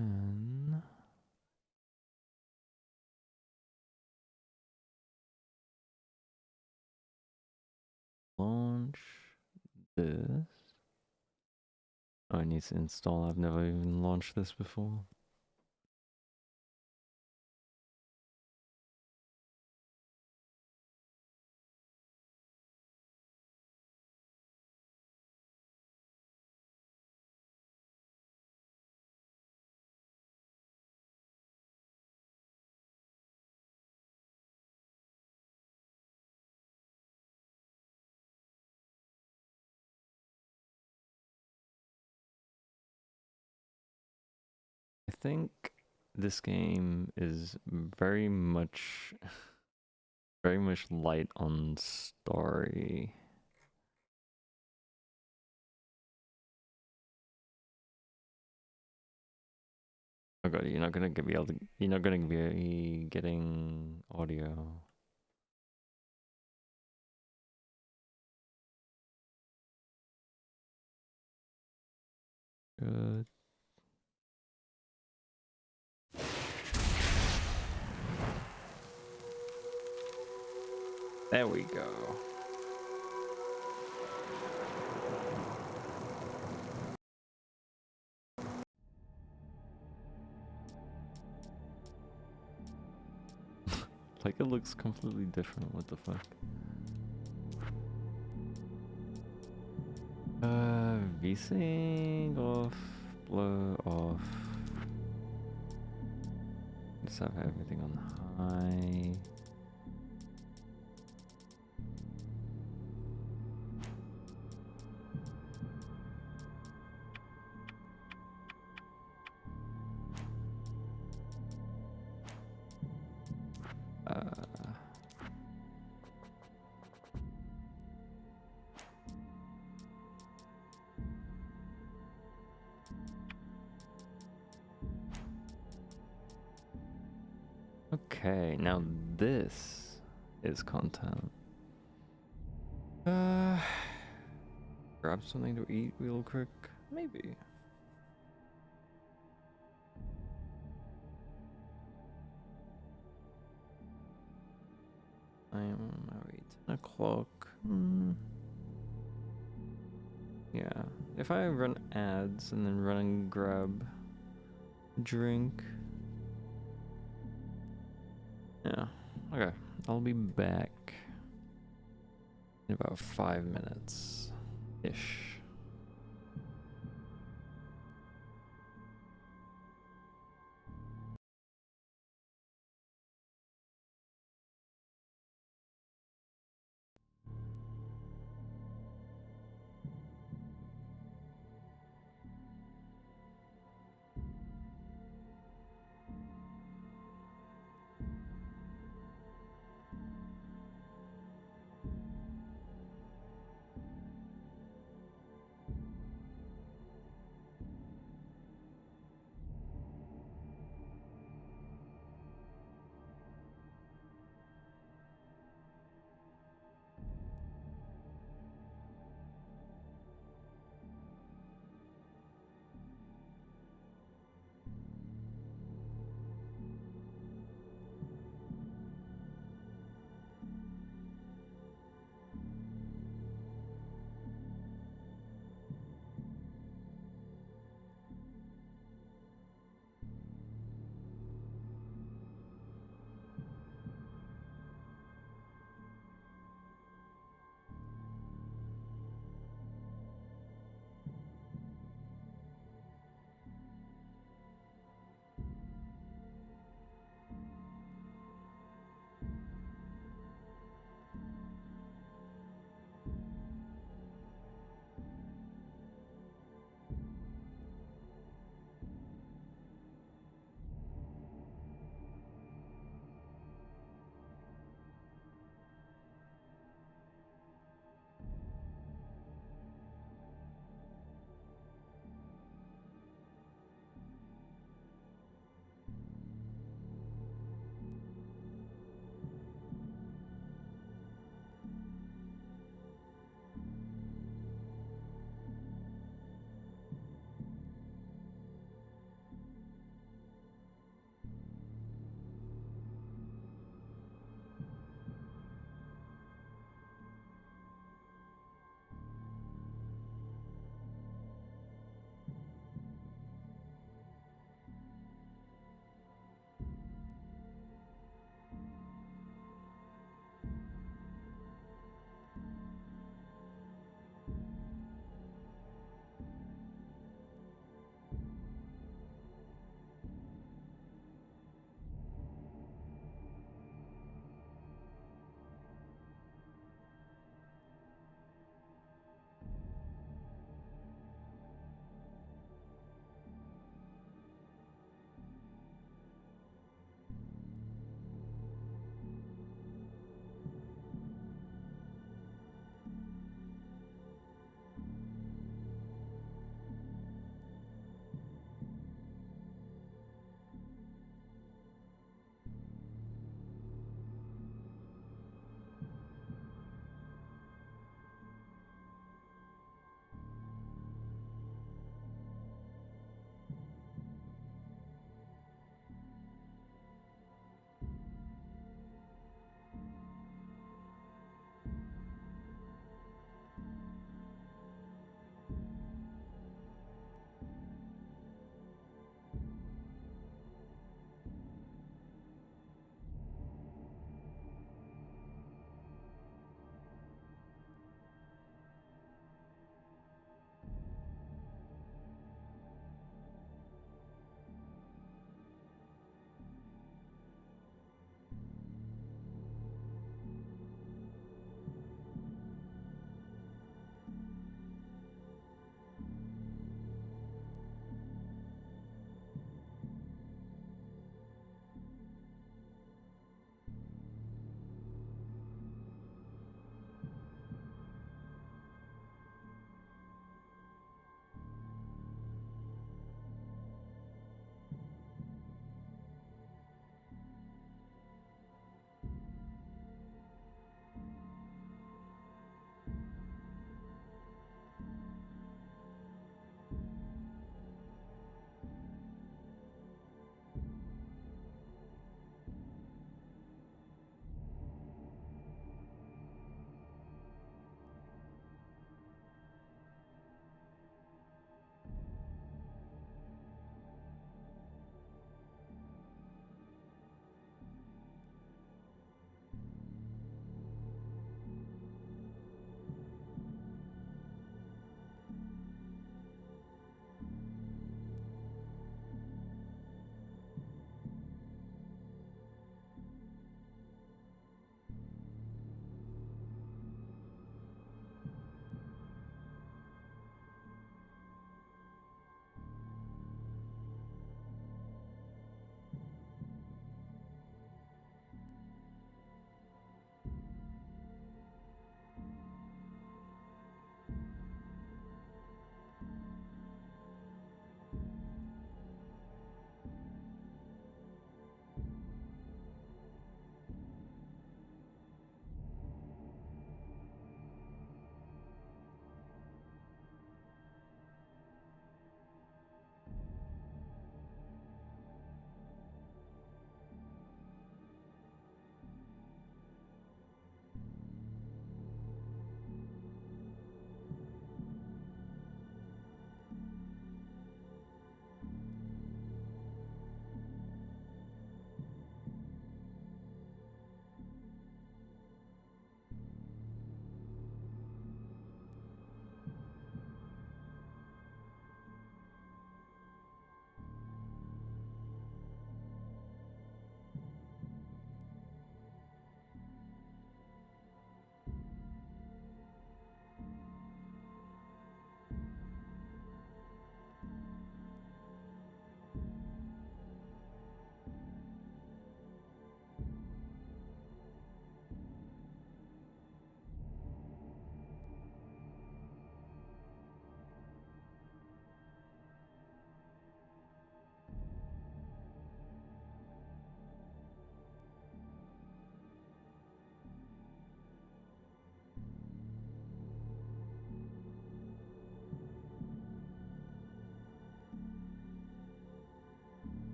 And launch this. Oh, I need to install. I've never even launched this before. I think this game is very much light on story. Oh god, you're not gonna be getting audio. Good. There we go. Like it looks completely different. What the fuck? VSync off, blur off. Just have everything on high. Okay, now this is content. Grab something to eat real quick, maybe. I'm already 10 o'clock. Yeah, if I run ads and then run and grab a drink. Yeah, okay. I'll be back in about 5 minutes ish.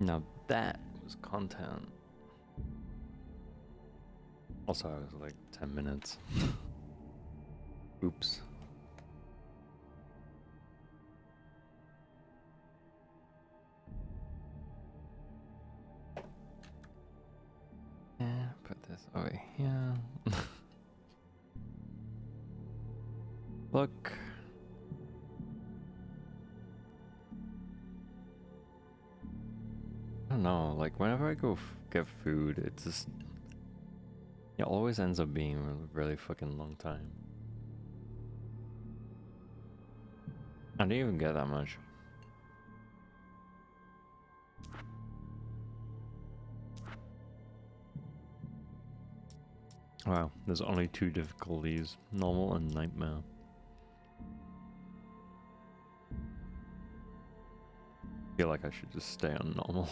Now that was content. Also, I was like 10 minutes. Oops. Yeah, put this over here. Look. I don't know, like whenever I go get food, it always ends up being a really fucking long time. I didn't even get that much. Wow, there's only 2 difficulties, normal and nightmare. I feel like I should just stay on normal.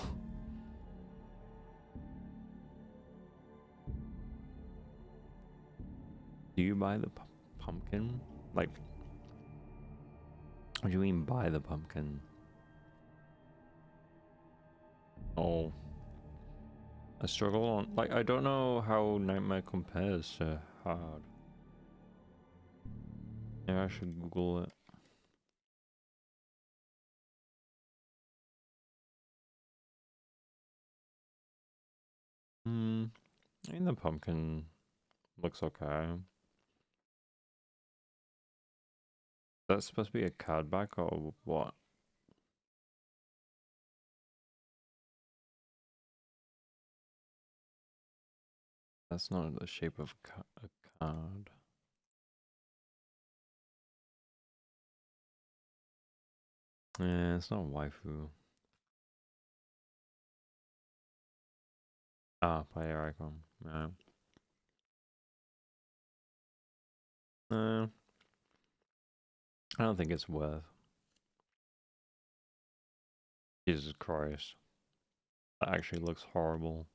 Do you buy the pumpkin? Like, what do you mean buy the pumpkin? Oh. I struggle on, like, I don't know how Nightmare compares to Hard. Maybe I should Google it. I mean the pumpkin looks okay. That's supposed to be a card back or what? That's not the shape of a card. Yeah, it's not waifu. Ah, player icon. Yeah. I don't think it's worth. Jesus Christ. That actually looks horrible.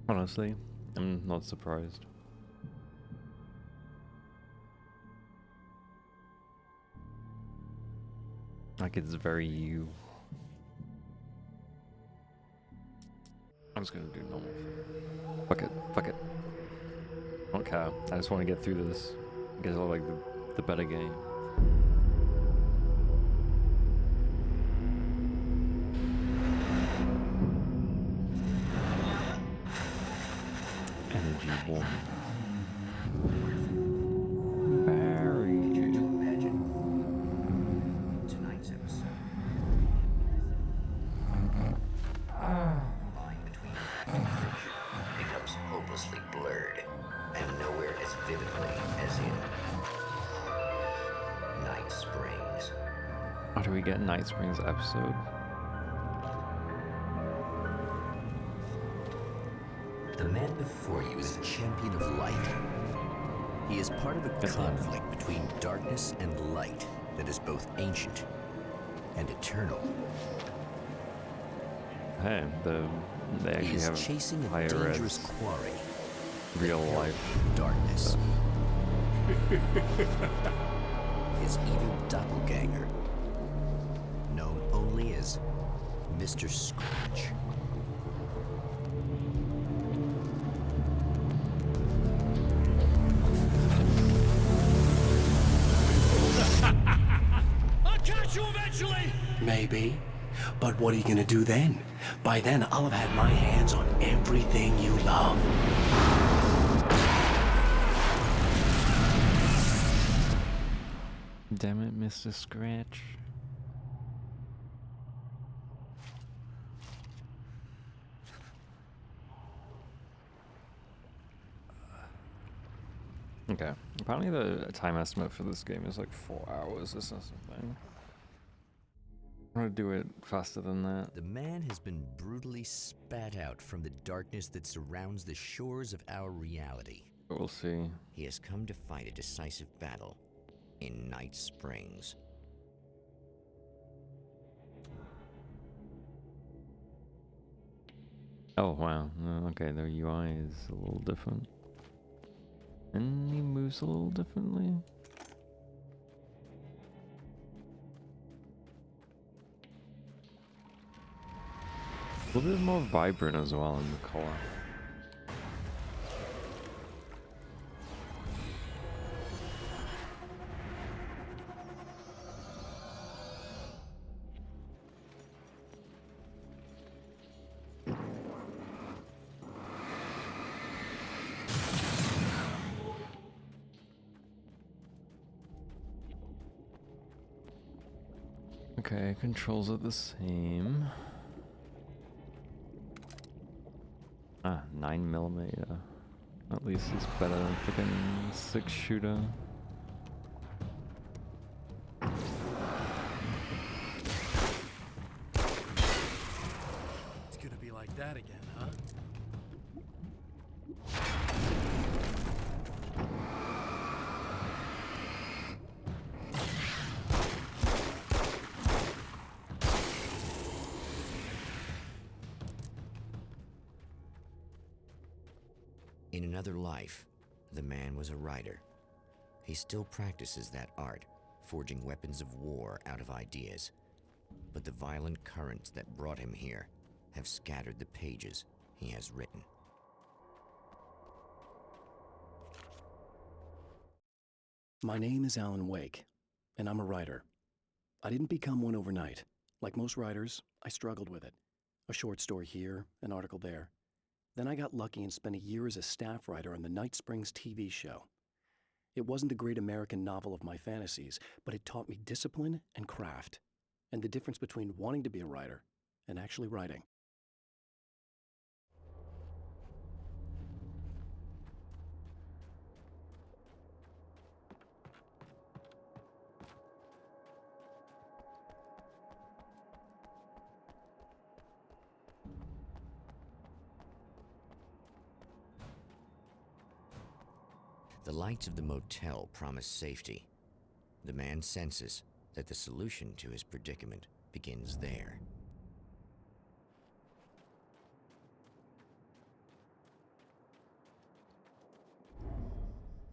Honestly, I'm not surprised. Like, it's very you. I'm just gonna do normal. Fuck it, fuck it. I don't care. I just want to get through this. Because I like the better game. Energy warning. Tonight's episode. Line between fact and fiction becomes hopelessly blurred, and nowhere as vividly as in Night Springs. How do we get Night Springs episode? The man before you is a champion of light. He is part of a Good. conflict between darkness and light that is both ancient and eternal. Hey, they He actually is have chasing a higher dangerous res quarry. real life Darkness. stuff. His evil doppelganger, known only as Mr. Scratch. I'll catch you eventually! Maybe. But what are you gonna do then? By then, I'll have had my hands on everything you love. Damn it, Mr. Scratch. Okay, apparently the time estimate for this game is like 4 hours or something. I'm gonna do it faster than that. The man has been brutally spat out from the darkness that surrounds the shores of our reality. But we'll see. He has come to fight a decisive battle in Night Springs. Oh wow, okay, the UI is a little different. And he moves a little differently. A little bit more vibrant as well in the color. Okay, controls are the same. Ah, 9mm. At least it's better than freaking 6-shooter. It's gonna be like that again, huh? In another life, the man was a writer. He still practices that art, forging weapons of war out of ideas. But the violent currents that brought him here have scattered the pages he has written. My name is Alan Wake, and I'm a writer. I didn't become one overnight. Like most writers, I struggled with it. A short story here, an article there. Then I got lucky and spent a year as a staff writer on the Night Springs TV show. It wasn't the great American novel of my fantasies, but it taught me discipline and craft, and the difference between wanting to be a writer and actually writing. The lights of the motel promise safety. The man senses that the solution to his predicament begins there.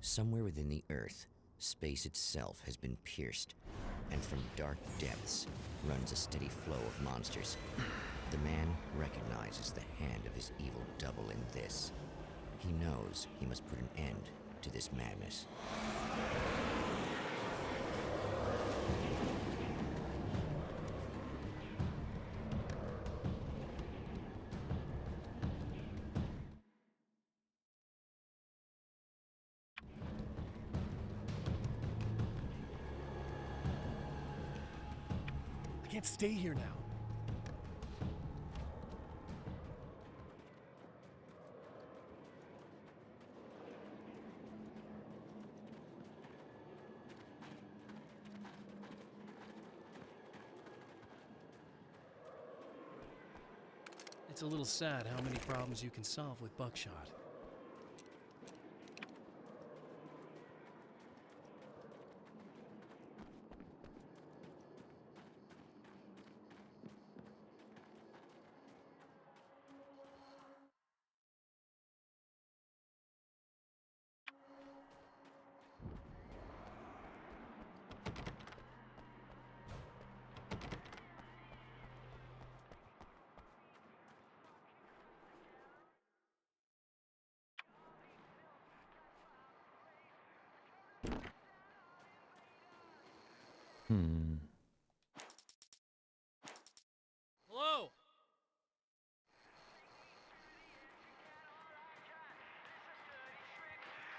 Somewhere within the Earth, space itself has been pierced, and from dark depths runs a steady flow of monsters. The man recognizes the hand of his evil double in this. He knows he must put an end to this madness. I can't stay here now. It's a little sad how many problems you can solve with buckshot. Hmm. Hello?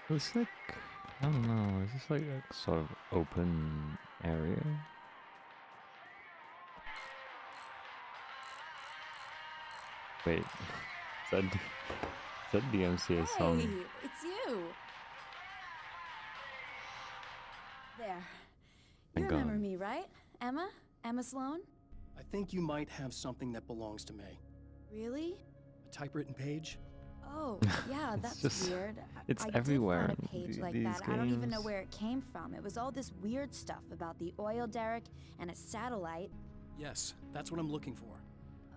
It's like, I don't know, is this like a sort of open area? Wait, is that DMCA song? Hey, it's you. There. You Thank remember God. me, right? Emma? Emma Sloan? I think you might have something that belongs to me. Really? A typewritten page? Oh, yeah, It's that's just- weird. it's I everywhere did find a in page like these that. I don't even know games. where it came from. It was all this weird stuff about the oil derrick and a satellite. Yes, that's what I'm looking for.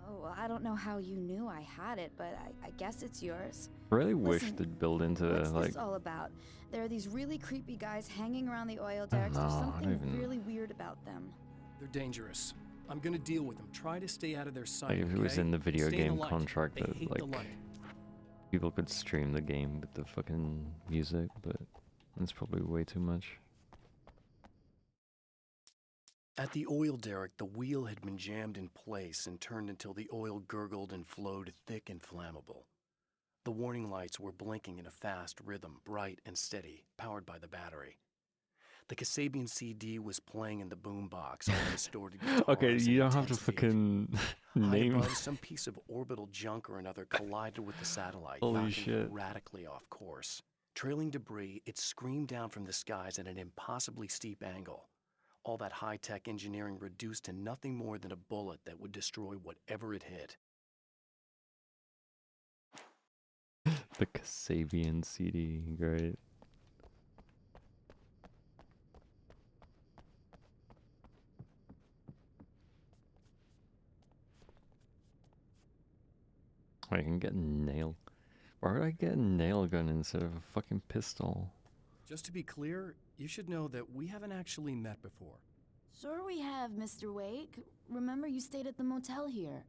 Oh, well, I don't know how you knew I had it, but I guess it's yours. I really wish Listen, they'd build into What's like this all about? There are these really creepy guys hanging around the oil derricks. know, There's I don't something even- really weird about them. They're dangerous. I'm gonna deal with them. Try to stay out of their sight. Like if it was okay? in the video Stay in game light. contract They that hate the like light. people could stream the game with the fucking music, but that's probably way too much. At the oil derrick, the wheel had been jammed in place and turned until the oil gurgled and flowed thick and flammable. The warning lights were blinking in a fast rhythm, bright and steady, powered by the battery. The Kasabian CD was playing in the boombox, all distorted guitars Okay, and you don't have to intense beat. fucking High name. above, some piece of orbital junk or another collided with the satellite, Holy knocking shit. it radically off course. Trailing debris, it screamed down from the skies at an impossibly steep angle. All that high-tech engineering reduced to nothing more than a bullet that would destroy whatever it hit. The Kasabian CD, great. I can get a nail. Why would I get a nail gun instead of a fucking pistol? Just to be clear, you should know that we haven't actually met before. Sure we have, Mr. Wake. Remember you stayed at the motel here.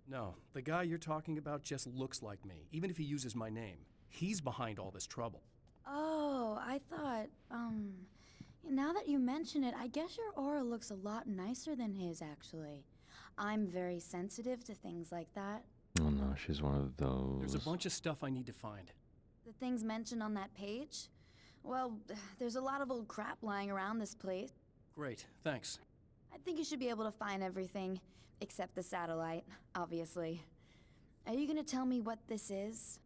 No, the guy you're talking about just looks like me, even if he uses my name. He's behind all this trouble. Oh, I thought, now that you mention it, I guess your aura looks a lot nicer than his, actually. I'm very sensitive to things like that. Oh no, she's one of those. There's a bunch of stuff I need to find. The things mentioned on that page? Well, there's a lot of old crap lying around this place. Great, thanks. I think you should be able to find everything, except the satellite, obviously. Are you gonna tell me what this is?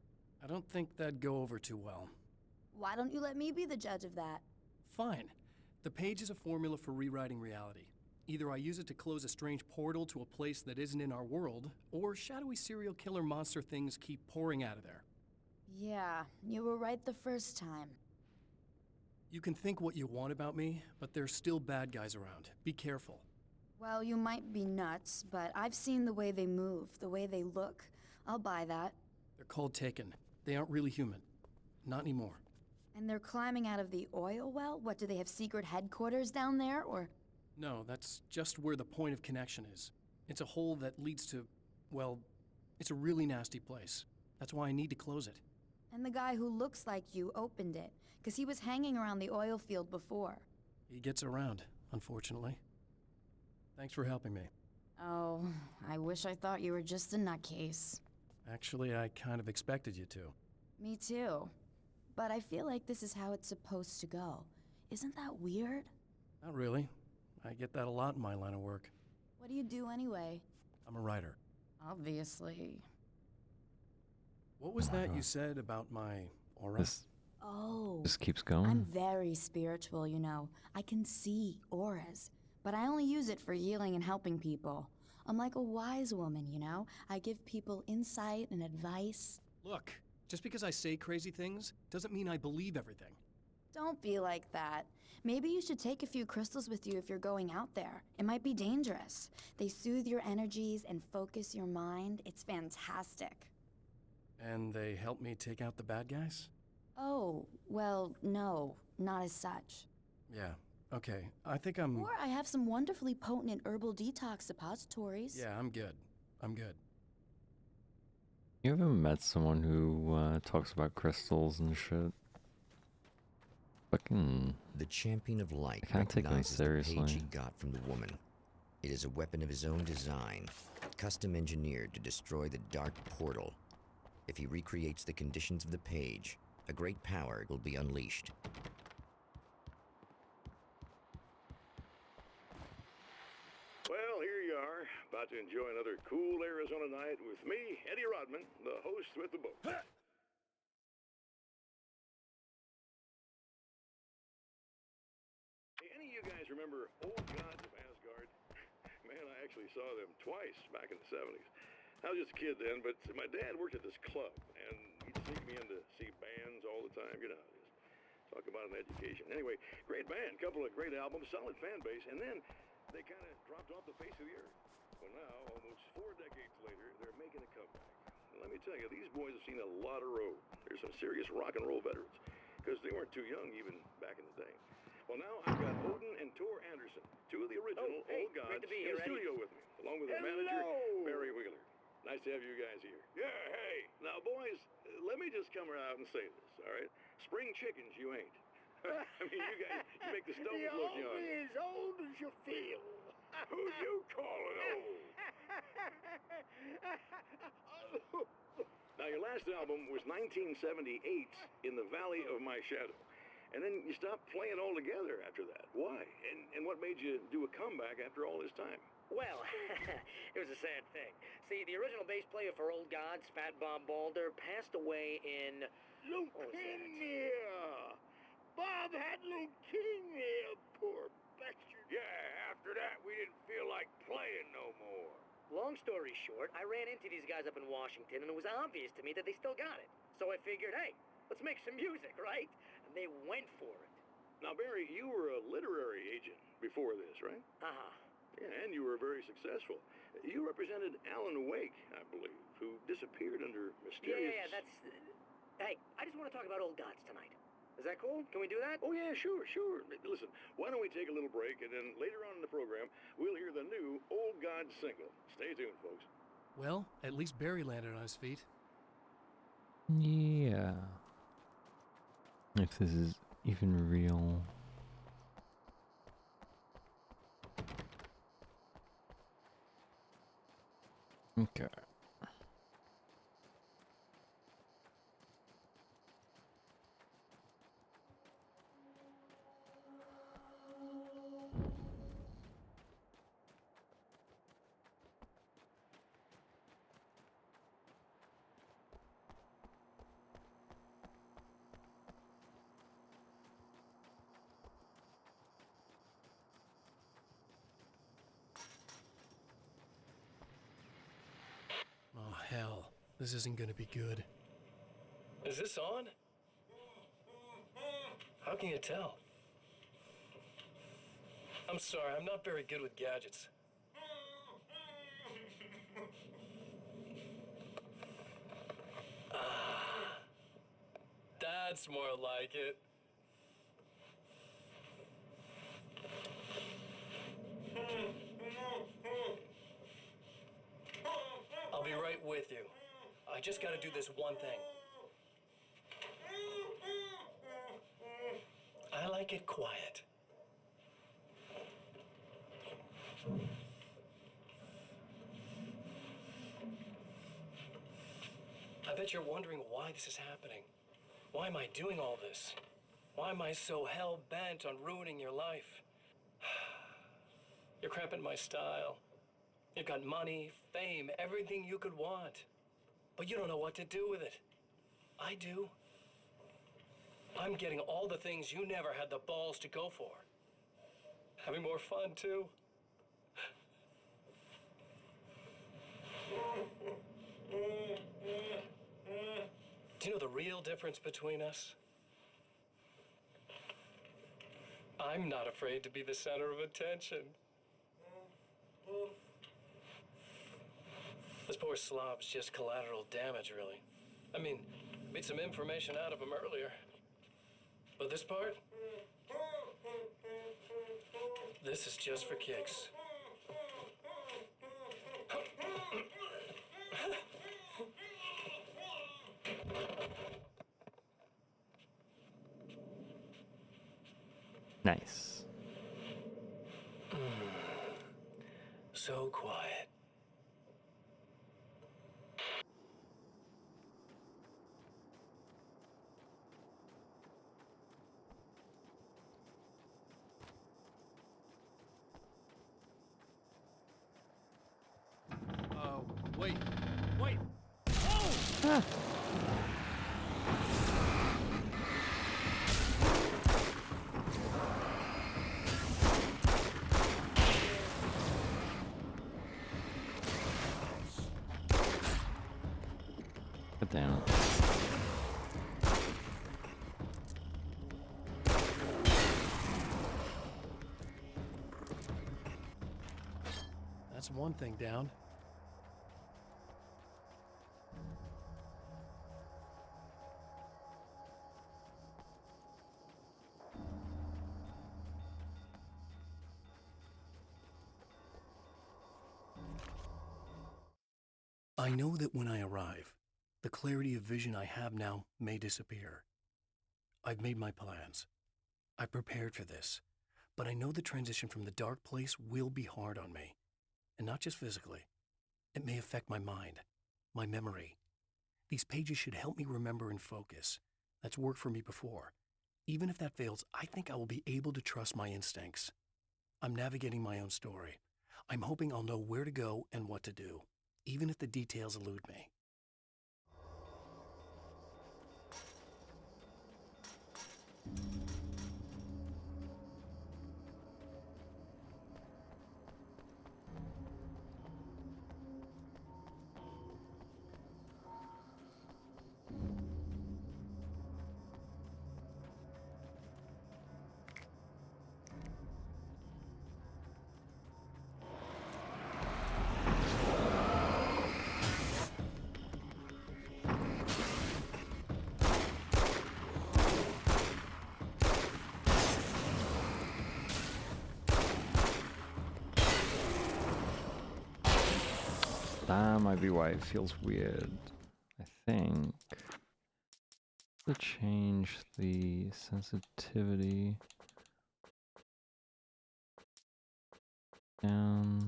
I don't think that'd go over too well. Why don't you let me be the judge of that? Fine. The page is a formula for rewriting reality. Either I use it to close a strange portal to a place that isn't in our world, or shadowy serial killer monster things keep pouring out of there. Yeah, you were right the first time. You can think what you want about me, but there's still bad guys around. Be careful. Well, you might be nuts, but I've seen the way they move, the way they look. I'll buy that. They're called Taken. They aren't really human. Not anymore. And they're climbing out of the oil well? What, do they have secret headquarters down there, or...? No, that's just where the point of connection is. It's a hole that leads to, well, it's a really nasty place. That's why I need to close it. And the guy who looks like you opened it, because he was hanging around the oil field before. He gets around, unfortunately. Thanks for helping me. Oh, I wish I thought you were just a nutcase. Actually, I kind of expected you to. Me too. But I feel like this is how it's supposed to go. Isn't that weird? Not really. I get that a lot in my line of work. What do you do anyway? I'm a writer. Obviously. What was that you said about my aura? This Oh, just keeps going. I'm very spiritual, you know. I can see auras, but I only use it for healing and helping people. I'm like a wise woman, you know? I give people insight and advice. Look, just because I say crazy things doesn't mean I believe everything. Don't be like that. Maybe you should take a few crystals with you if you're going out there. It might be dangerous. They soothe your energies and focus your mind. It's fantastic. And they help me take out the bad guys? Oh, well, no, not as such. Yeah, okay. I think I'm... Or I have some wonderfully potent herbal detox suppositories. Yeah, I'm good. I'm good. You ever met someone who talks about crystals and shit? Fucking. The Champion of Light I can't take him recognizes the page he seriously. got from the woman. It is a weapon of his own design, custom engineered to destroy the Dark Portal. If he recreates the conditions of the page, a great power will be unleashed. Well, here you are, about to enjoy another cool Arizona night with me, Eddie Rodman, the host with the boat. Hey, any of you guys remember Old Gods of Asgard? Man, I actually saw them twice back in the 70s. I was just a kid then, but my dad worked at this club, and he'd sneak me in to see bands all the time. You know how it is. Talk about an education. Anyway, great band, couple of great albums, solid fan base, and then they kind of dropped off the face of the earth. Well, now, almost 4 decades later, they're making a comeback. And let me tell you, these boys have seen a lot of road. They're some serious rock and roll veterans, because they weren't too young even back in the day. Well, now I've got Odin and Tor Anderson, two of the original Old Gods, great to be in here, the studio with me, along with their manager, Barry Wheeler. Nice to have you guys here. Yeah, hey. Now, boys, let me just come out and say this, all right? Spring chickens, you ain't. I mean, you guys, you make the stones look young. as old as you feel. Who you calling old? Now, your last album was 1978, In the Valley of My Shadow. And then you stopped playing altogether after that. Why? And what made you do a comeback after all this time? Well, it was a sad thing. See, the original bass player for Old Gods, Fat Bob Balder, passed away in... Leukemia! Bob had leukemia, poor bastard. Yeah, after that, we didn't feel like playing no more. Long story short, I ran into these guys up in Washington, and it was obvious to me that they still got it. So I figured, hey, let's make some music, right? And they went for it. Now, Barry, you were a literary agent before this, right? Uh-huh. Yeah, and you were very successful. You represented Alan Wake, I believe, who disappeared under mysterious... Yeah, that's... Hey, I just want to talk about Old Gods tonight. Is that cool? Can we do that? Oh, yeah, sure. Listen, why don't we take a little break, and then later on in the program, we'll hear the new Old Gods single. Stay tuned, folks. Well, at least Barry landed on his feet. Yeah. If this is even real. Okay. Oh, hell. This isn't gonna be good. Is this on? How can you tell? I'm sorry, I'm not very good with gadgets. That's more like it. I'll be right with you. I just gotta do this one thing. I like it quiet. I bet you're wondering why this is happening. Why am I doing all this? Why am I so hell-bent on ruining your life? You're cramping my style. You've got money, fame, everything you could want. But you don't know what to do with it. I do. I'm getting all the things you never had the balls to go for. Having more fun, too. Do you know the real difference between us? I'm not afraid to be the center of attention. This poor slob's just collateral damage, really. I mean, beat some information out of him earlier. But this part? This is just for kicks. Nice. So quiet. Wait. Wait. Get down. That's one thing down. I know that when I arrive, the clarity of vision I have now may disappear. I've made my plans. I prepared for this, but I know the transition from the dark place will be hard on me, and not just physically. It may affect my mind, my memory. These pages should help me remember and focus. That's worked for me before. Even if that fails, I think I will be able to trust my instincts. I'm navigating my own story. I'm hoping I'll know where to go and what to do, even if the details elude me. That might be why it feels weird. I think to change the sensitivity down.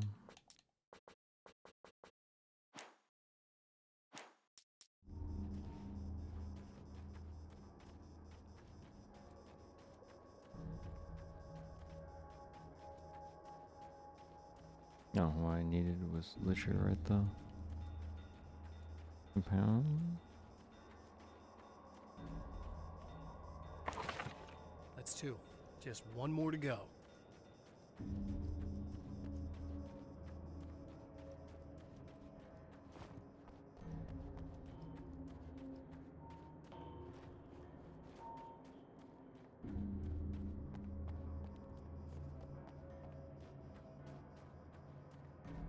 No, what I needed was literally right there. Compound. That's two. Just one more to go.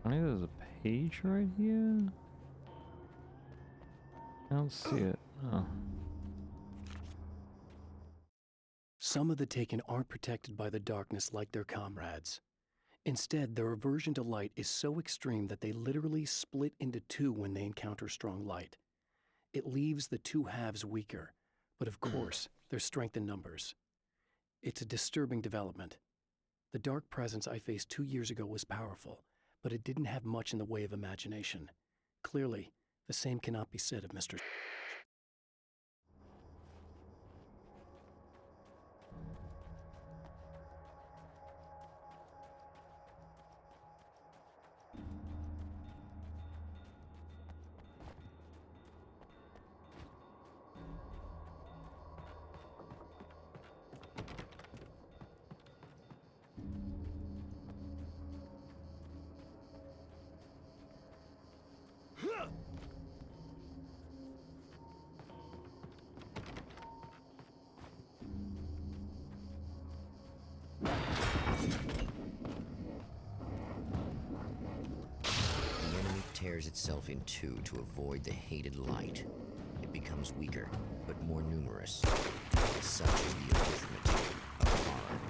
I think there's a page right here. I don't see it. Oh. Some of the Taken aren't protected by the darkness like their comrades. Instead, their aversion to light is so extreme that they literally split into two when they encounter strong light. It leaves the two halves weaker, but of course, there's strength in numbers. It's a disturbing development. The dark presence I faced 2 years ago was powerful, but it didn't have much in the way of imagination. Clearly, the same cannot be said of Mr. The enemy tears itself in two to avoid the hated light. It becomes weaker, but more numerous. Such is the arithmetic of horror.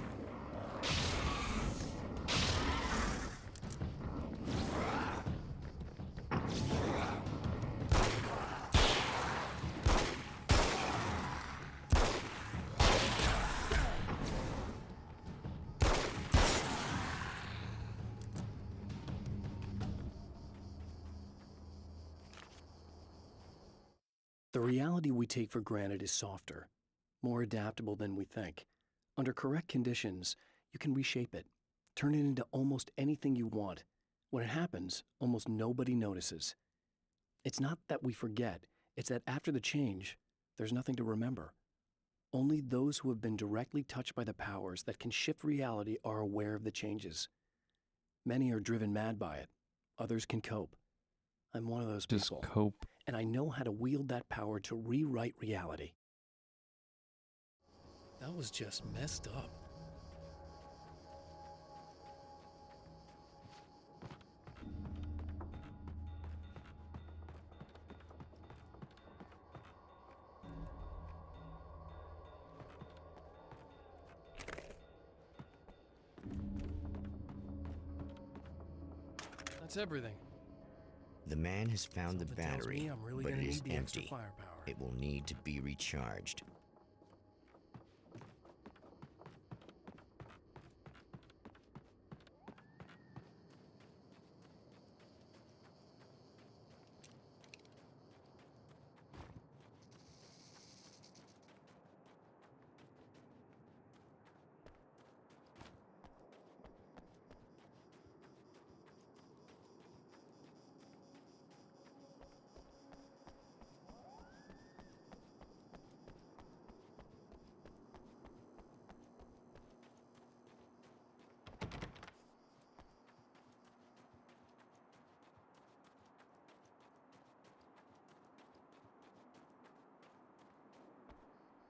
The reality we take for granted is softer, more adaptable than we think. Under correct conditions, you can reshape it, turn it into almost anything you want. When it happens, almost nobody notices. It's not that we forget, it's that after the change, there's nothing to remember. Only those who have been directly touched by the powers that can shift reality are aware of the changes. Many are driven mad by it. Others can cope. I'm one of those Just people. cope. And I know how to wield that power to rewrite reality. That was just messed up. That's everything. The man has found the Something tells battery, me I'm really but gonna it is need the extra empty. firepower. It will need to be recharged.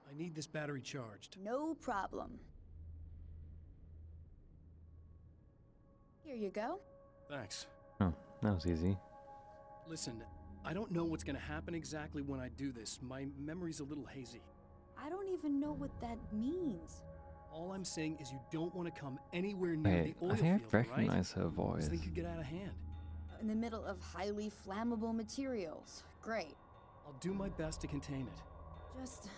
I need this battery charged. No problem. Here you go. Thanks. Oh, that was easy. Listen, I don't know what's gonna happen exactly when I do this. My memory's a little hazy. I don't even know what that means. All I'm saying is you don't want to come anywhere near Wait, the oil I think field, I recognize her right? voice. This thing could get out of hand. In the middle of highly flammable materials. Great. I'll do my best to contain it. Just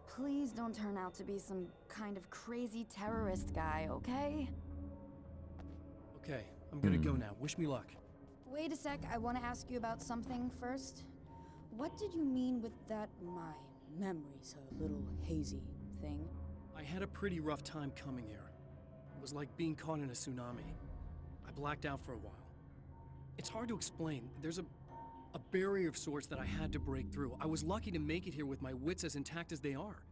please don't turn out to be some kind of crazy terrorist guy, okay? Okay, I'm gonna go now. Wish me luck. Wait a sec, I want to ask you about something first. What did you mean with that my memory's a little hazy thing? I had a pretty rough time coming here. It was like being caught in a tsunami. I blacked out for a while. It's hard to explain. There's a barrier of sorts that I had to break through. I was lucky to make it here with my wits as intact as they are.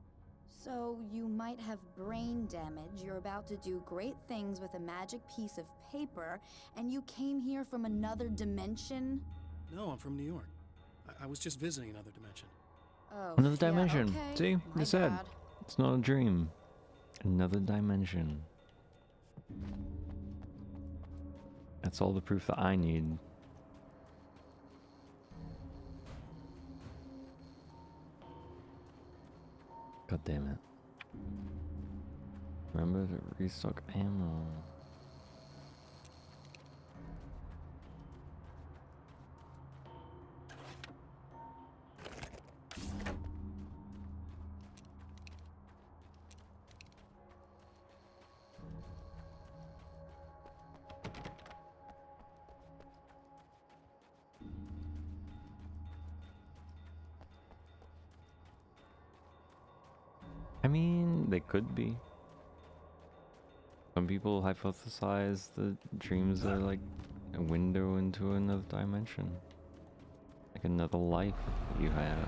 So you might have brain damage, you're about to do great things with a magic piece of paper, and you came here from another dimension? No, I'm from New York. I was just visiting another dimension. Oh, Another yeah, dimension. okay. See? My I said. bad. It's not a dream. Another dimension. That's all the proof that I need. God damn it. Remember to restock ammo. I mean, they could be. Some people hypothesize that dreams are like a window into another dimension. Like another life that you have.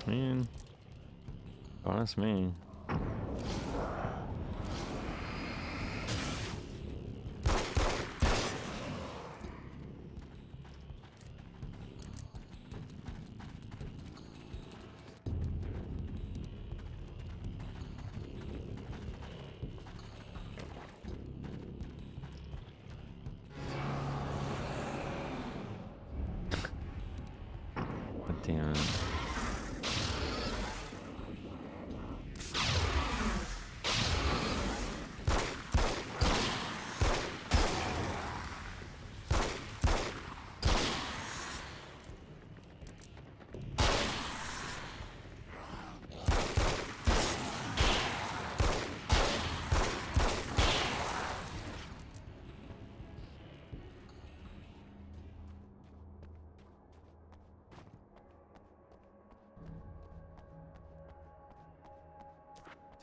I mean, honest me. God damn it.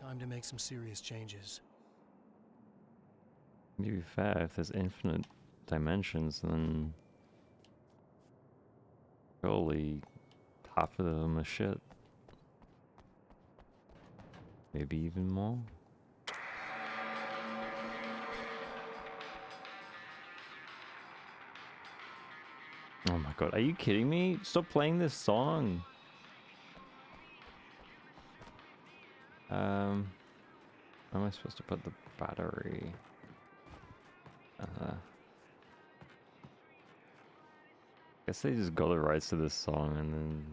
Time to make some serious changes. To be fair, if there's infinite dimensions, then surely half of them are shit. Maybe even more. Oh my god, are you kidding me? Stop playing this song. Where am I supposed to put the battery? Guess they just got the rights to this song and then...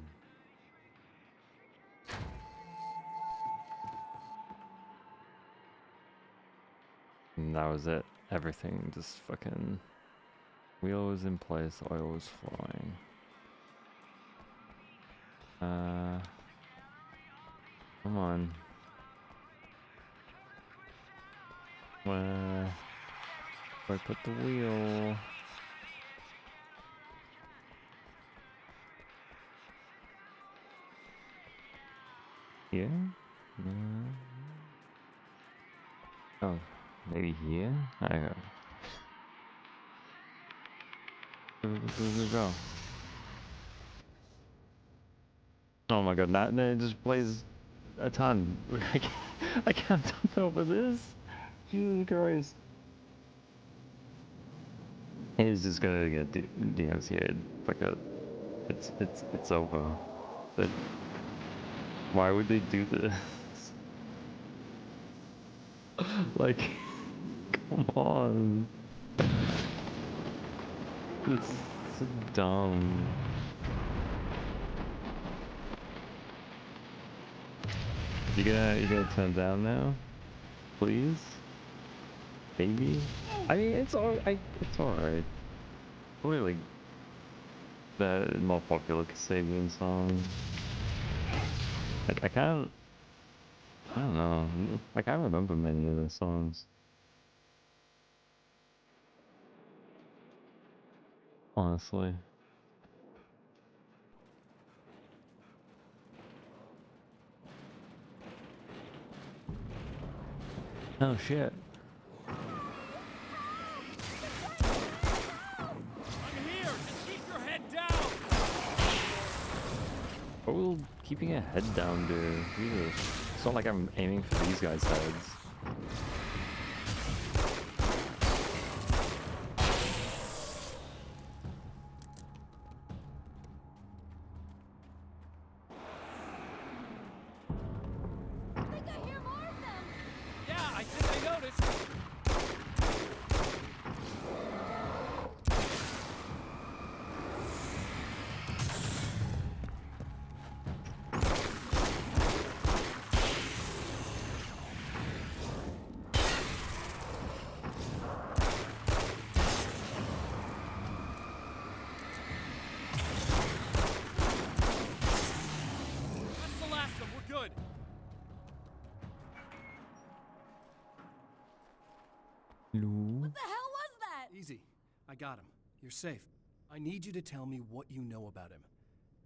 And that was it. Everything just fucking... Wheel was in place, oil was flowing. Come on. Where do I put the wheel? Here? No. Oh, maybe here? I don't know. Go. Oh my god, that it just plays a ton. I can't jump over this. Jesus Christ. He's just gonna get DMCA'd. Like it's over. But why would they do this? Like, come on. It's so dumb. You gonna turn down now? Please? Baby? I mean, it's alright. Really, the more popular Kasabian song. I can't... I don't know. I can't remember many of the songs. Honestly. Oh shit. I'm here! Just keep your head down! What will keeping a head down do? Jesus. It's not like I'm aiming for these guys' heads. Yeah, I think I noticed. That's the last of them. We're good. What the hell was that? Easy. I got him. You're safe. I need you to tell me what you know about him.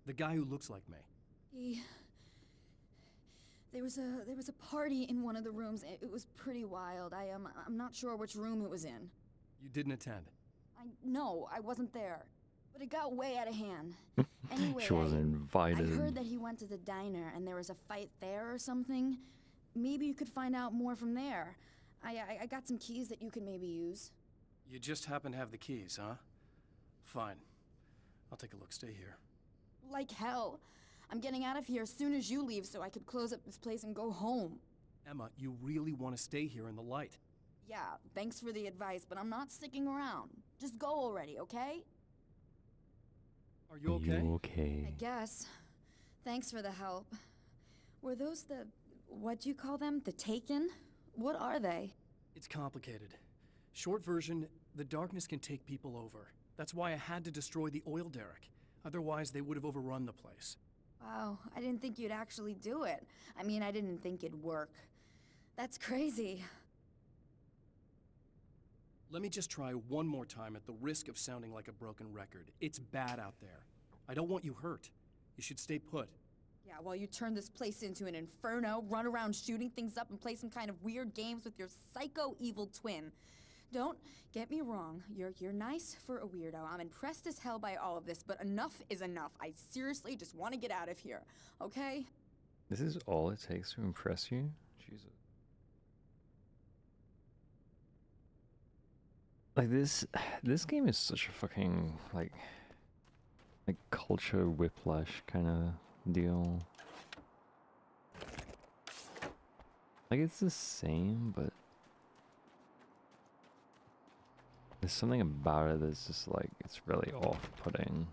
The guy who looks like me. There was a party in one of the rooms. It was pretty wild. I'm not sure which room it was in. You didn't attend. No, I wasn't there. But it got way out of hand. Anyway, She wasn't I invited. heard that he went to the diner and there was a fight there or something. Maybe you could find out more from there. I got some keys that you could maybe use. You just happen to have the keys, huh? Fine. I'll take a look. Stay here. Like hell. I'm getting out of here as soon as you leave so I could close up this place and go home. Emma, you really want to stay here in the light. Yeah, thanks for the advice, but I'm not sticking around. Just go already, okay? Are you okay? Are you okay? I guess. Thanks for the help. Were those what'd you call them? The Taken? What are they? It's complicated. Short version, the darkness can take people over. That's why I had to destroy the oil derrick. Otherwise, they would have overrun the place. Wow, I didn't think you'd actually do it. I mean, I didn't think it'd work. That's crazy. Let me just try one more time at the risk of sounding like a broken record. It's bad out there. I don't want you hurt. You should stay put. Yeah, while you turn this place into an inferno, run around shooting things up, and play some kind of weird games with your psycho evil twin. Don't get me wrong, you're nice for a weirdo. I'm impressed as hell by all of this, but enough is enough. I seriously just want to get out of here, okay? This is all it takes to impress you? Jesus. Like this game is such a fucking like culture whiplash kind of deal. Like it's the same, but there's something about it that's just like it's really off-putting.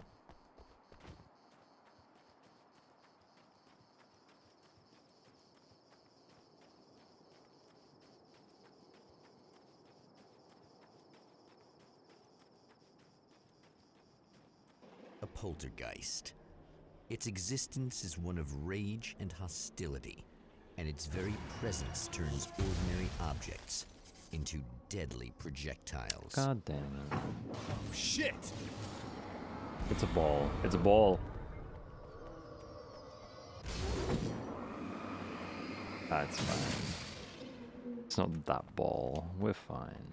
A poltergeist. Its existence is one of rage and hostility, and its very presence turns ordinary objects into deadly projectiles. God damn it. Oh, shit! It's a ball. It's a ball. That's fine. It's not that ball. We're fine.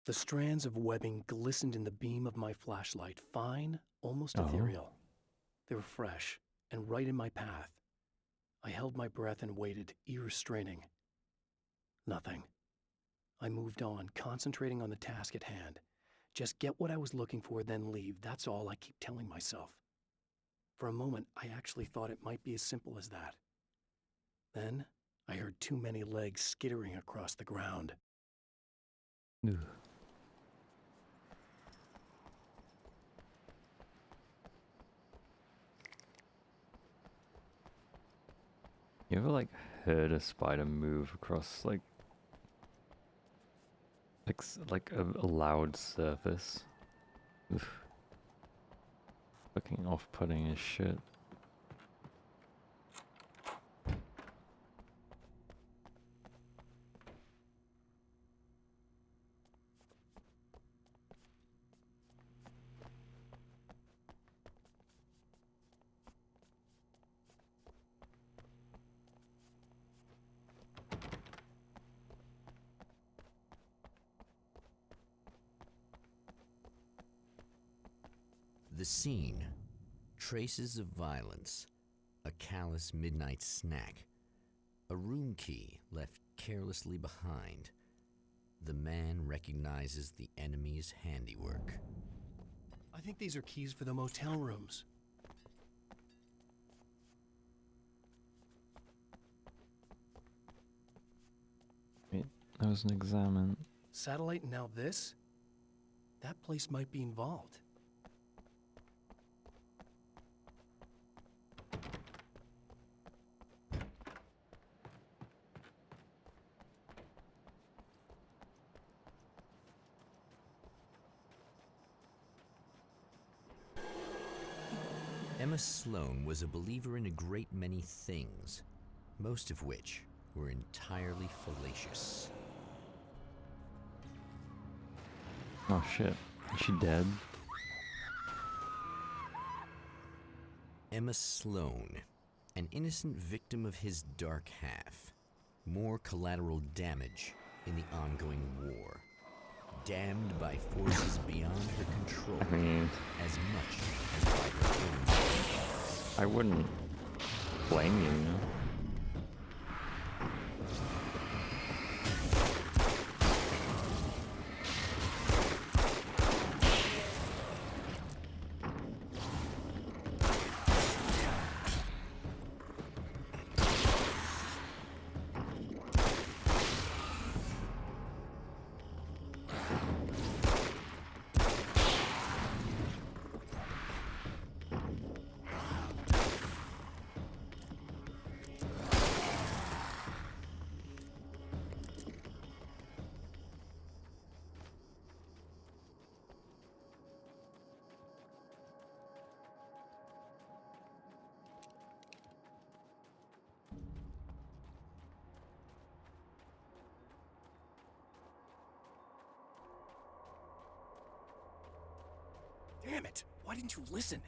The strands of webbing glistened in the beam of my flashlight, fine, almost Oh. ethereal. They were fresh and right in my path. I held my breath and waited, ears straining. Nothing. I moved on, concentrating on the task at hand. Just get what I was looking for, then leave. That's all I keep telling myself. For a moment, I actually thought it might be as simple as that. Then, I heard too many legs skittering across the ground. Ugh. You ever like heard a spider move across like a loud surface? Oof. Fucking off-putting as shit. The scene. Traces of violence. A callous midnight snack. A room key left carelessly behind. The man recognizes the enemy's handiwork. I think these are keys for the motel rooms. Wait, that was an examine. Satellite and now this? That place might be involved. Emma Sloan was a believer in a great many things, most of which were entirely fallacious. Oh shit. Is she dead? Emma Sloan, an innocent victim of his dark half. More collateral damage in the ongoing war. Damned by forces beyond her control I mean, as much as by her own. I wouldn't blame you, you know? Damn it! Why didn't you listen?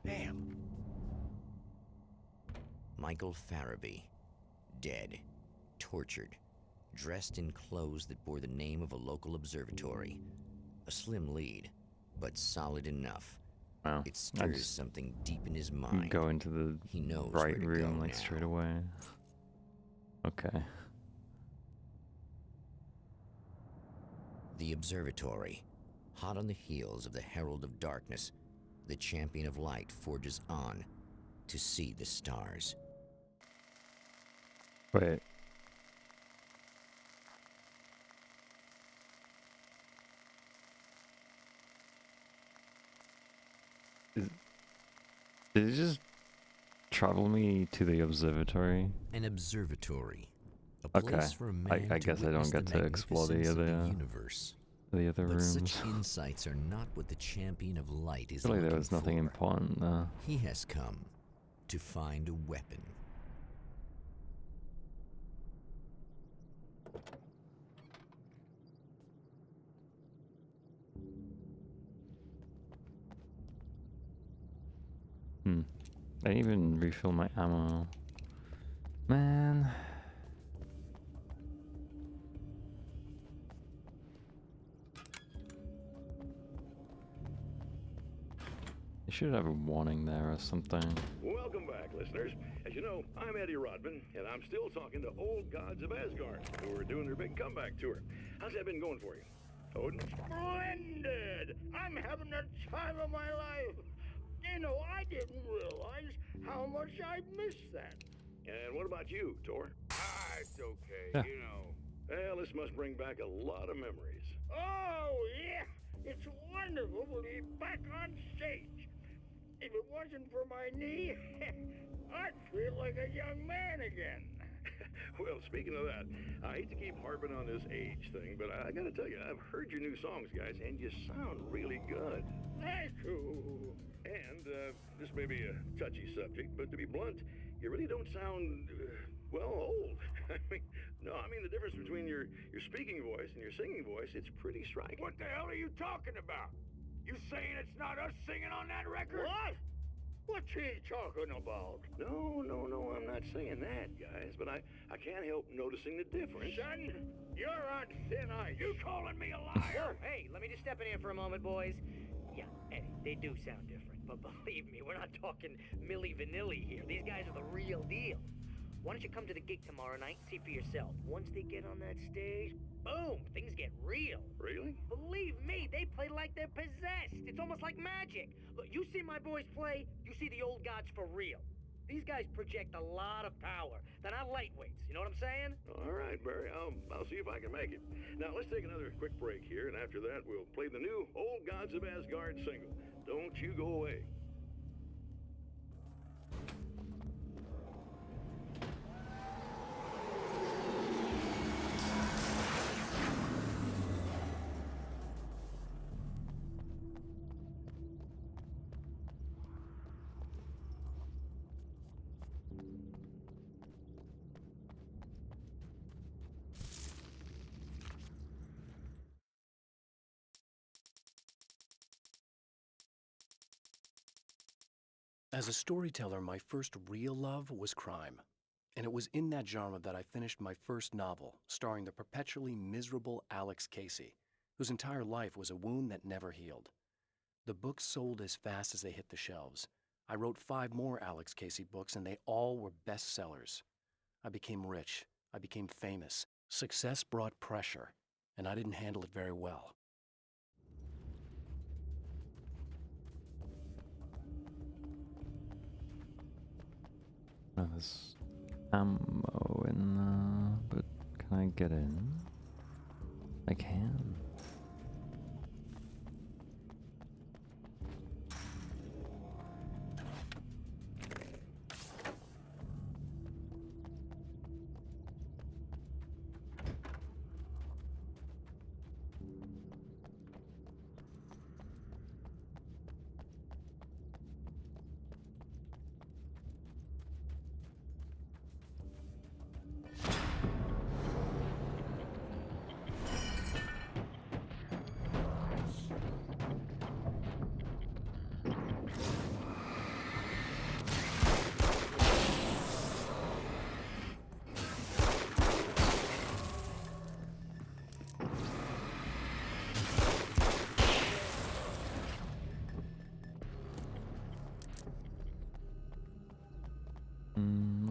Damn. Michael Farabee, dead, tortured, dressed in clothes that bore the name of a local observatory. A slim lead, but solid enough. Wow. It I stirs just something deep in his mind. go into the He knows right where to room go like now. straight away. Okay. The observatory, hot on the heels of the Herald of Darkness, the champion of light forges on to see the stars. Wait. Did it just travel me to the observatory? An observatory, a Okay. place for a man I to guess I don't witness get the to explore the magnificence of other universe. the other But rooms. such insights are not what the champion of light is I feel like looking there was nothing for. important there. He has come to find a weapon. I didn't even refill my ammo. Man. You should have a warning there or something. Welcome back, listeners. As you know, I'm Eddie Rodman, and I'm still talking to old gods of Asgard, who are doing their big comeback tour. How's that been going for you? Odin? Splendid! I'm having the time of my life. You know, I didn't realize how much I missed that. And what about you, Tor? It's okay, Yeah. you know. Well, this must bring back a lot of memories. Oh, yeah. It's wonderful to be back on stage. If it wasn't for my knee, I'd feel like a young man again. Well, speaking of that, I hate to keep harping on this age thing, but I gotta tell you, I've heard your new songs, guys, and you sound really good. Thank you. And this may be a touchy subject, but to be blunt, you really don't sound, well, old. I mean, the difference between your speaking voice and your singing voice, it's pretty striking. What the hell are you talking about? You saying it's not us singing on that record? What? What's he talking about? No, I'm not saying that, guys, but I can't help noticing the difference. Son, you're on thin ice. You calling me a liar? Hey, let me just step in here for a moment, boys. Yeah, Eddie, they do sound different, but believe me, we're not talking Milli Vanilli here. These guys are the real deal. Why don't you come to the gig tomorrow night and see for yourself? Once they get on that stage, boom, things get real. Really? Believe me, they play like they're possessed. It's almost like magic. Look, you see my boys play, you see the old gods for real. These guys project a lot of power. They're not lightweights, you know what I'm saying? All right, Barry, I'll see if I can make it. Now, let's take another quick break here, and after that, we'll play the new Old Gods of Asgard single. Don't you go away. As a storyteller, my first real love was crime. And it was in that genre that I finished my first novel, starring the perpetually miserable Alex Casey, whose entire life was a wound that never healed. The books sold as fast as they hit the shelves. I wrote 5 more Alex Casey books, and they all were bestsellers. I became rich. I became famous. Success brought pressure, and I didn't handle it very well. Oh, there's ammo in there, but can I get in? I can.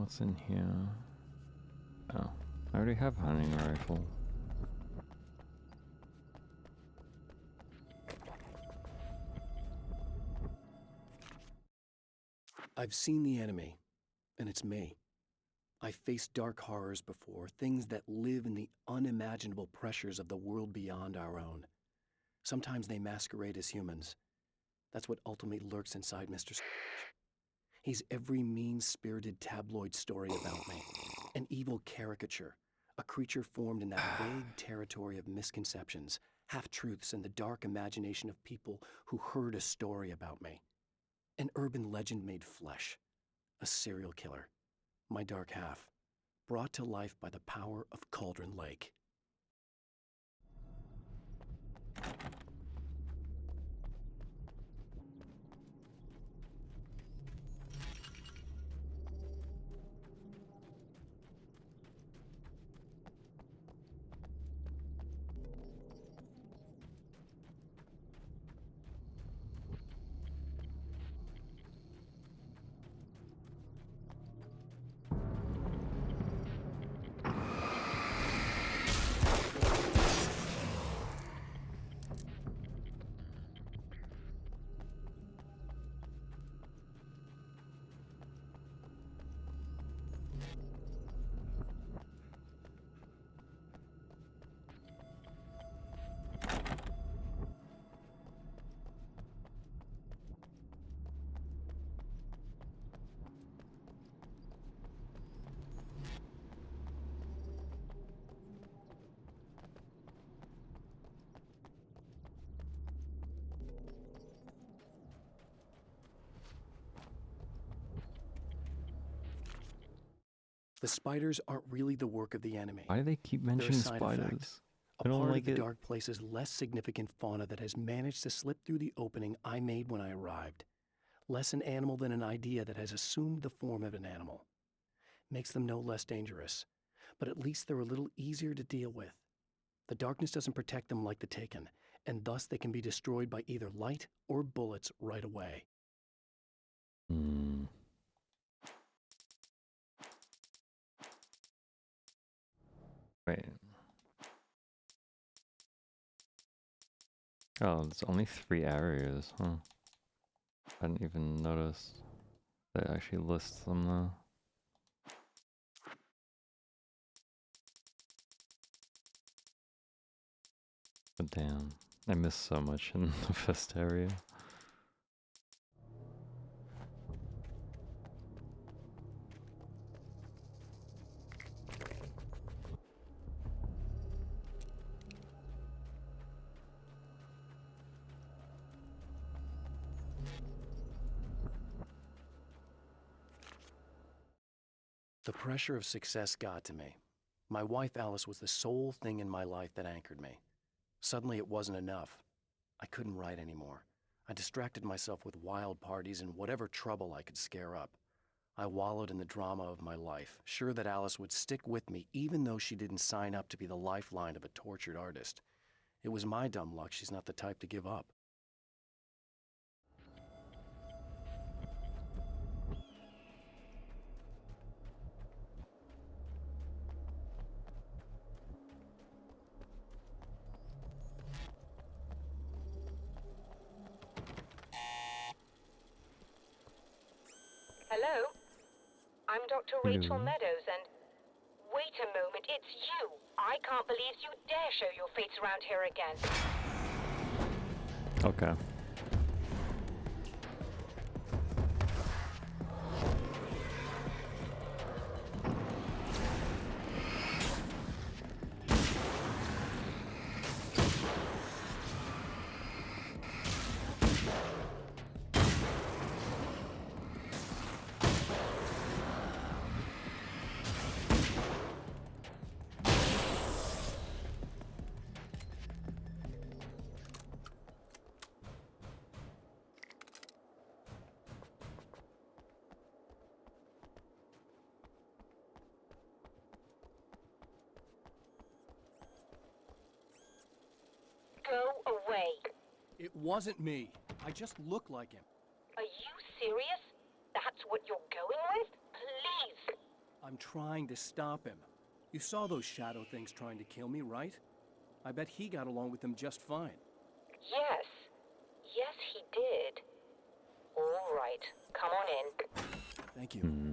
What's in here? Oh, I already have hunting rifle. I've seen the enemy, and it's me. I've faced dark horrors before, things that live in the unimaginable pressures of the world beyond our own. Sometimes they masquerade as humans. That's what ultimately lurks inside Mr. Scrooge. He's every mean-spirited tabloid story about me, an evil caricature, a creature formed in that vague territory of misconceptions, half-truths, and the dark imagination of people who heard a story about me. An urban legend made flesh, a serial killer, my dark half, brought to life by the power of Cauldron Lake. The spiders aren't really the work of the enemy. Why do they keep They're a mentioning side effect, spiders? a I don't part like of the it. dark place's less significant fauna that has managed to slip through the opening I made when I arrived. Less an animal than an idea that has assumed the form of an animal. Makes them no less dangerous, but at least they're a little easier to deal with. The darkness doesn't protect them like the Taken, and thus they can be destroyed by either light or bullets right away. Hmm. Wait. Oh, it's only 3 areas, huh? I didn't even notice. They actually list them though. But damn, I missed so much in the first area. The pressure of success got to me. My wife Alice was the sole thing in my life that anchored me. Suddenly it wasn't enough. I couldn't write anymore. I distracted myself with wild parties and whatever trouble I could scare up. I wallowed in the drama of my life, sure that Alice would stick with me even though she didn't sign up to be the lifeline of a tortured artist. It was my dumb luck she's not the type to give up. Hello? I'm Dr. Rachel Hello. Meadows, and... Wait a moment, it's you! I can't believe you dare show your face around here again. Okay. Go away. It wasn't me. I just look like him. Are you serious? That's what you're going with? Please! I'm trying to stop him. You saw those shadow things trying to kill me, right? I bet he got along with them just fine. Yes. Yes, he did. All right. Come on in. Thank you. Hmm.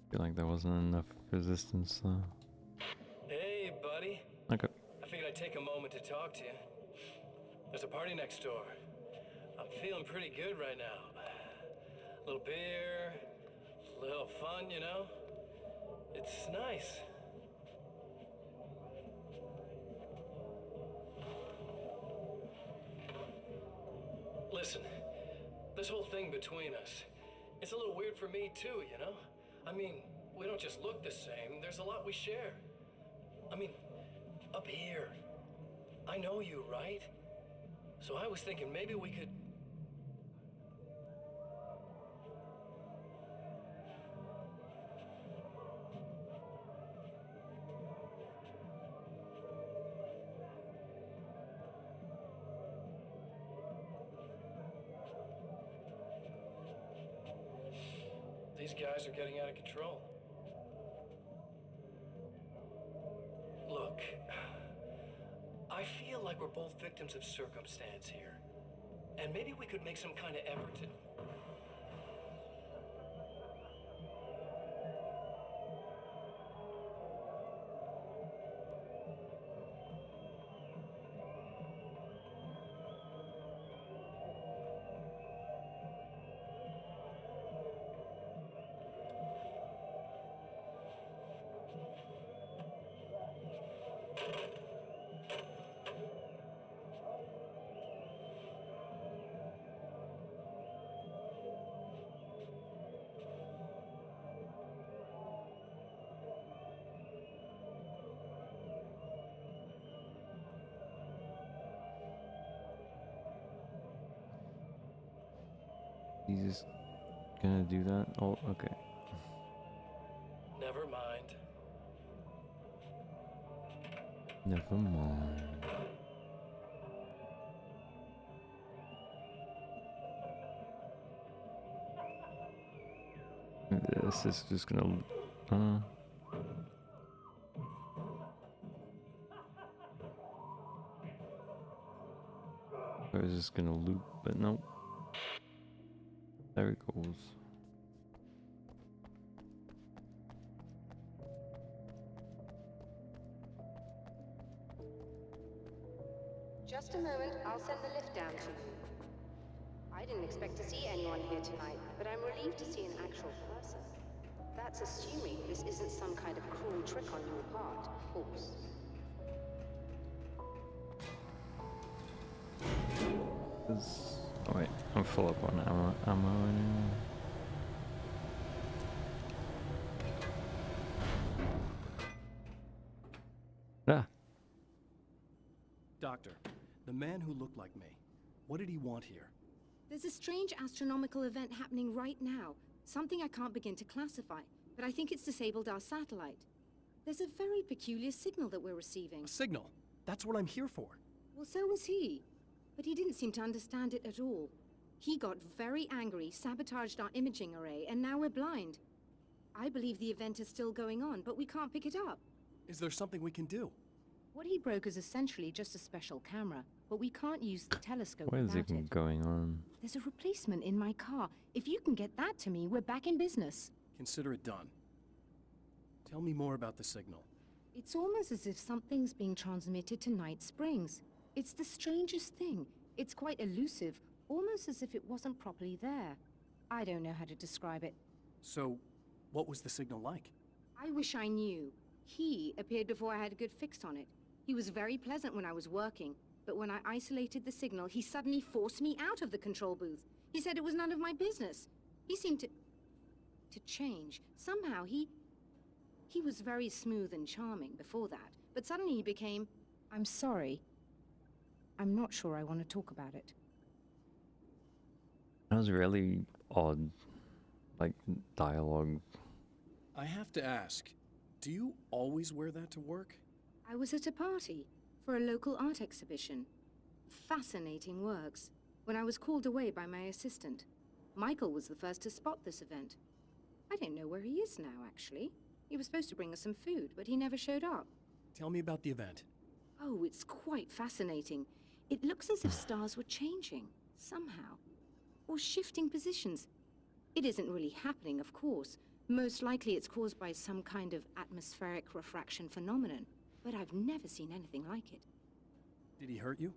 Feel like there wasn't enough resistance though. Hey, buddy. Okay. I figured I'd take a moment to talk to you. There's a party next door. I'm feeling pretty good right now. A little beer, a little fun, you know? It's nice. Listen, this whole thing between us, it's a little weird for me too, you know? I mean, we don't just look the same, there's a lot we share. I mean, up here. I know you, right? So I was thinking maybe we could... These guys are getting out of control. Look, I feel like we're both victims of circumstance here. And maybe we could make some kind of effort to... He's just gonna do that? Oh, okay. Never mind. Never mind. This is just gonna... I was just gonna loop, but nope. There it goes. Just a moment, I'll send the lift down to you. I didn't expect to see anyone here tonight, but I'm relieved to see an actual person. That's assuming this isn't some kind of cruel trick on your part, of course. Oh wait, I'm full up on ammo anyway. Ah. Doctor, the man who looked like me, what did he want here? There's a strange astronomical event happening right now. Something I can't begin to classify, but I think it's disabled our satellite. There's a very peculiar signal that we're receiving. A signal? That's what I'm here for. Well, so was he. But he didn't seem to understand it at all. He got very angry, sabotaged our imaging array, and now we're blind. I believe the event is still going on, but we can't pick it up. Is there something we can do? What he broke is essentially just a special camera, but we can't use the telescope What is without even going on? There's a replacement in my car. If you can get that to me, we're back in business. Consider it done. Tell me more about the signal. It's almost as if something's being transmitted to Night Springs. It's the strangest thing. It's quite elusive, almost as if it wasn't properly there. I don't know how to describe it. So, what was the signal like? I wish I knew. He appeared before I had a good fix on it. He was very pleasant when I was working, but when I isolated the signal, he suddenly forced me out of the control booth. He said it was none of my business. He seemed to change. Somehow he was very smooth and charming before that, but suddenly he became, I'm sorry. I'm not sure I want to talk about it. That was really odd, like, dialogue. I have to ask, do you always wear that to work? I was at a party for a local art exhibition. Fascinating works. when I was called away by my assistant. Michael was the first to spot this event. I don't know where he is now, actually. He was supposed to bring us some food, but he never showed up. Tell me about the event. Oh, it's quite fascinating. It looks as if stars were changing, somehow. Or shifting positions. It isn't really happening, of course. Most likely it's caused by some kind of atmospheric refraction phenomenon. But I've never seen anything like it. Did he hurt you?